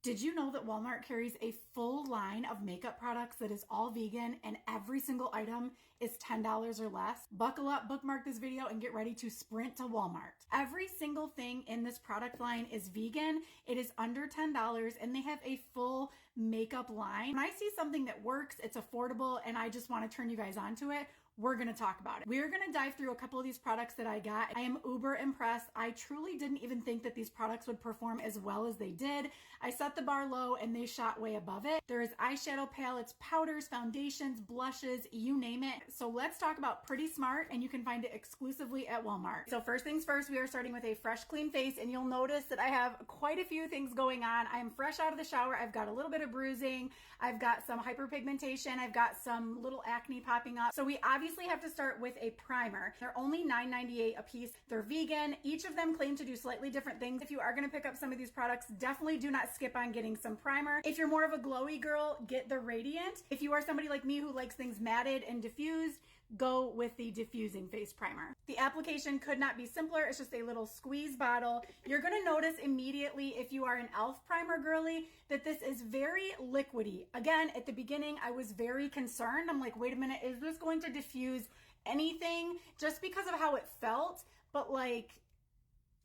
Did you know that Walmart carries a full line of makeup products that is all vegan and every single item is $10 or less? Buckle up, bookmark this video, and get ready to sprint to Walmart. Every single thing in this product line is vegan. It is under $10 and they have a full makeup line. When I see something that works, it's affordable, and I just want to turn you guys onto it, we're going to talk about it. We're going to dive through a couple of these products that I got. I am uber impressed. I truly didn't even think that these products would perform as well as they did. I set the bar low and they shot way above it. There is eyeshadow palettes, powders, foundations, blushes, you name it. So let's talk about Pretty Smart, and you can find it exclusively at Walmart. So first things first, we are starting with a fresh, clean face, and you'll notice that I have quite a few things going on. I am fresh out of the shower. I've got a little bit of bruising. I've got some hyperpigmentation. I've got some little acne popping up. So we obviously have to start with a primer. They're only $9.98 a piece. They're vegan. Each of them claim to do slightly different things. If you are going to pick up some of these products, definitely do not skip on getting some primer. If you're more of a glowy girl, get the Radiant. If you are somebody like me who likes things matted and diffused, go with the diffusing face primer. The application could not be simpler. It's just a little squeeze bottle. You're going to notice immediately, if you are an e.l.f. primer girly, that this is very liquidy. Again, at the beginning, I was very concerned. I'm like, wait a minute, is this going to diffuse anything? Just because of how it felt. But like,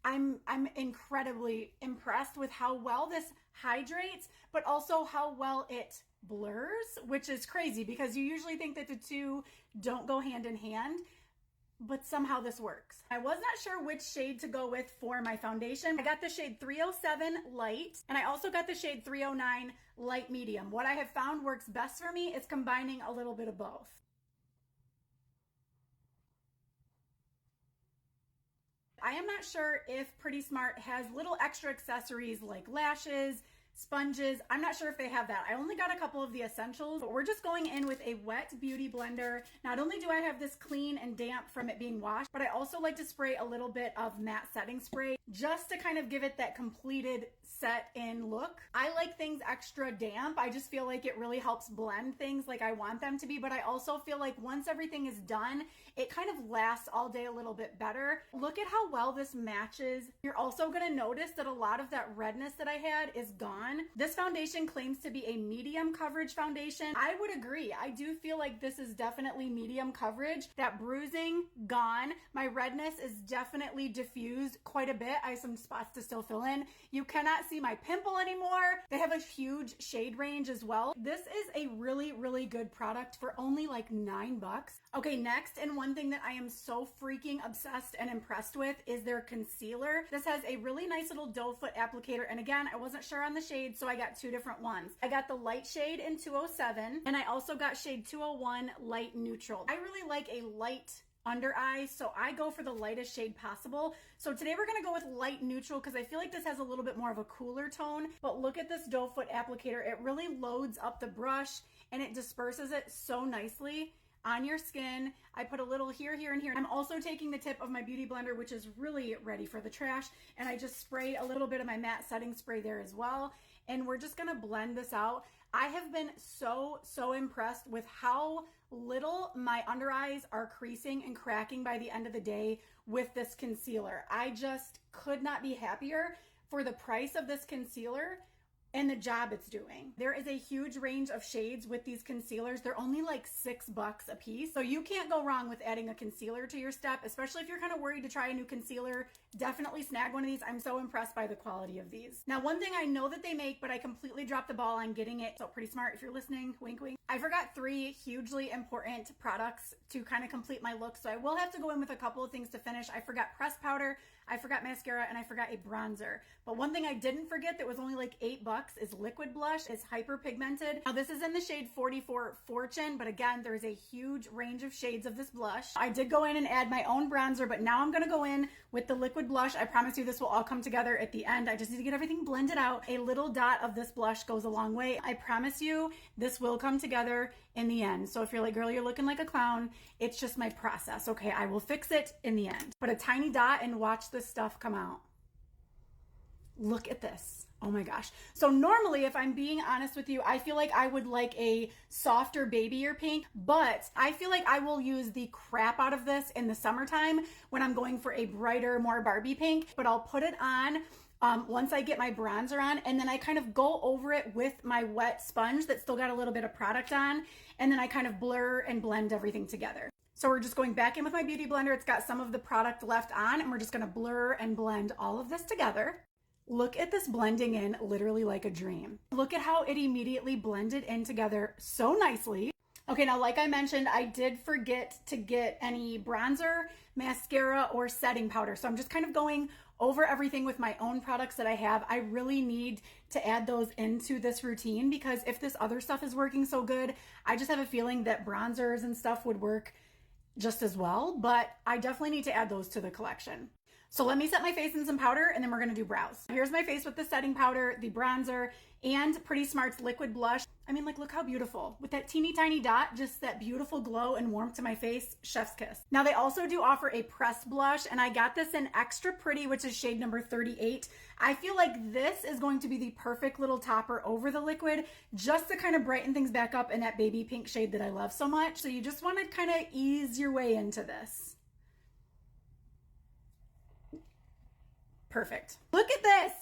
I'm incredibly impressed with how well this hydrates, but also how well it blurs, which is crazy because you usually think that the two don't go hand in hand, but somehow this works. I was not sure which shade to go with for my foundation. I got the shade 307 Light, and I also got the shade 309 Light Medium. What I have found works best for me is combining a little bit of both. I am not sure if Pretty Smart has little extra accessories like lashes, sponges. I'm not sure if they have that. I only got a couple of the essentials, but we're just going in with a wet beauty blender. Not only do I have this clean and damp from it being washed, but I also like to spray a little bit of matte setting spray just to kind of give it that completed set in look. I like things extra damp. I just feel like it really helps blend things like I want them to be, but I also feel like once everything is done, it kind of lasts all day a little bit better. Look at how well this matches. You're also going to notice that a lot of that redness that I had is gone. This foundation claims to be a medium coverage foundation. I would agree. I do feel like this is definitely medium coverage. That bruising, gone. My redness is definitely diffused quite a bit. I have some spots to still fill in. You cannot see my pimple anymore. They have a huge shade range as well. This is a really, really good product for only like $9. Okay, next, and one thing that I am so freaking obsessed and impressed with is their concealer. This has a really nice little doe foot applicator, and again, I wasn't sure on the shade, so I got two different ones. I got the light shade in 207, and I also got shade 201 light neutral. I really like a light under eye, so I go for the lightest shade possible. So today we're gonna go with light neutral because I feel like this has a little bit more of a cooler tone. But look at this doe foot applicator. It really loads up the brush and it disperses it so nicely on your skin. I put a little here, here, and here. I'm also taking the tip of my beauty blender, which is really ready for the trash, and I just spray a little bit of my matte setting spray there as well. And we're just gonna blend this out. I have been so impressed with how little my under eyes are creasing and cracking by the end of the day with this concealer. I just could not be happier for the price of this concealer and the job it's doing. There is a huge range of shades with these concealers. They're only like $6 a piece. So you can't go wrong with adding a concealer to your step, especially if you're kind of worried to try a new concealer. Definitely snag one of these. I'm so impressed by the quality of these. Now, one thing I know that they make, but I completely dropped the ball on getting it. So Pretty Smart, if you're listening, wink, wink. I forgot 3 hugely important products to kind of complete my look. So I will have to go in with a couple of things to finish. I forgot pressed powder, I forgot mascara, and I forgot a bronzer. But one thing I didn't forget that was only like $8 is liquid blush. It's hyperpigmented. Now this is in the shade 44 Fortune, but again, there's a huge range of shades of this blush. I did go in and add my own bronzer, but now I'm gonna go in with the liquid blush. I promise you this will all come together at the end. I just need to get everything blended out. A little dot of this blush goes a long way. I promise you this will come together in the end. So if you're like, girl, you're looking like a clown, it's just my process. Okay, I will fix it in the end. But a tiny dot and watch this stuff come out. Look at this. Oh my gosh. So normally, if I'm being honest with you, I feel like I would like a softer babier pink, but I feel like I will use the crap out of this in the summertime when I'm going for a brighter, more Barbie pink, but I'll put it on once I get my bronzer on, and then I kind of go over it with my wet sponge that still got a little bit of product on, and then I kind of blur and blend everything together. So we're just going back in with my beauty blender. It's got some of the product left on, and we're just gonna blur and blend all of this together. Look at this blending in literally like a dream. Look at how it immediately blended in together so nicely. Okay, now like I mentioned, I did forget to get any bronzer, mascara, or setting powder. So I'm just kind of going over everything with my own products that I have. I really need to add those into this routine because if this other stuff is working so good, I just have a feeling that bronzers and stuff would work just as well, but I definitely need to add those to the collection. So let me set my face in some powder and then we're gonna do brows. Here's my face with the setting powder, the bronzer, and Pretty Smart's liquid blush. I mean, like, look how beautiful. With that teeny tiny dot, just that beautiful glow and warmth to my face, chef's kiss. Now they also do offer a pressed blush, and I got this in Extra Pretty, which is shade number 38. I feel like this is going to be the perfect little topper over the liquid, just to kind of brighten things back up in that baby pink shade that I love so much. So you just wanna kind of ease your way into this. Perfect. Look at this.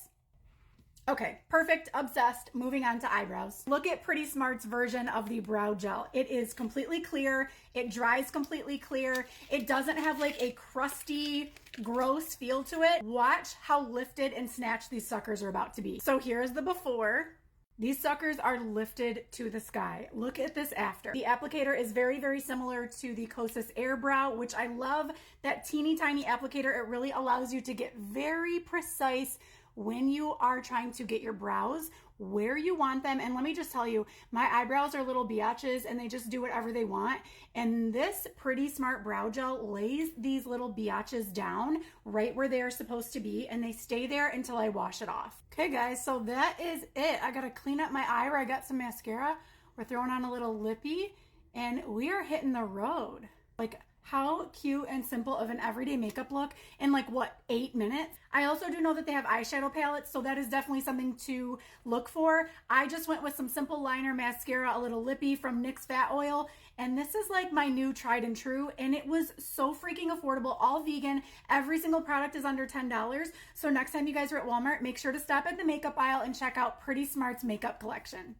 Okay, perfect, obsessed. Moving on to eyebrows. Look at Pretty Smart's version of the brow gel. It is completely clear. It dries completely clear. It doesn't have like a crusty, gross feel to it. Watch how lifted and snatched these suckers are about to be. So here's the before. These suckers are lifted to the sky. Look at this after. The applicator is very, very similar to the Kosas Air Brow, which I love. That teeny tiny applicator, it really allows you to get very precise when you are trying to get your brows where you want them. And let me just tell you, my eyebrows are little biatches and they just do whatever they want. And this Pretty Smart brow gel lays these little biatches down right where they are supposed to be, and they stay there until I wash it off. Okay guys, so that is it. I gotta clean up my eye where I got some mascara. We're throwing on a little lippy and we are hitting the road. Like, how cute and simple of an everyday makeup look in like, what, 8 minutes? I also do know that they have eyeshadow palettes, so that is definitely something to look for. I just went with some simple liner, mascara, a little lippy from NYX Fat Oil, and this is like my new tried and true, and it was so freaking affordable, all vegan. Every single product is under $10. So next time you guys are at Walmart, make sure to stop at the makeup aisle and check out Pretty Smart's makeup collection.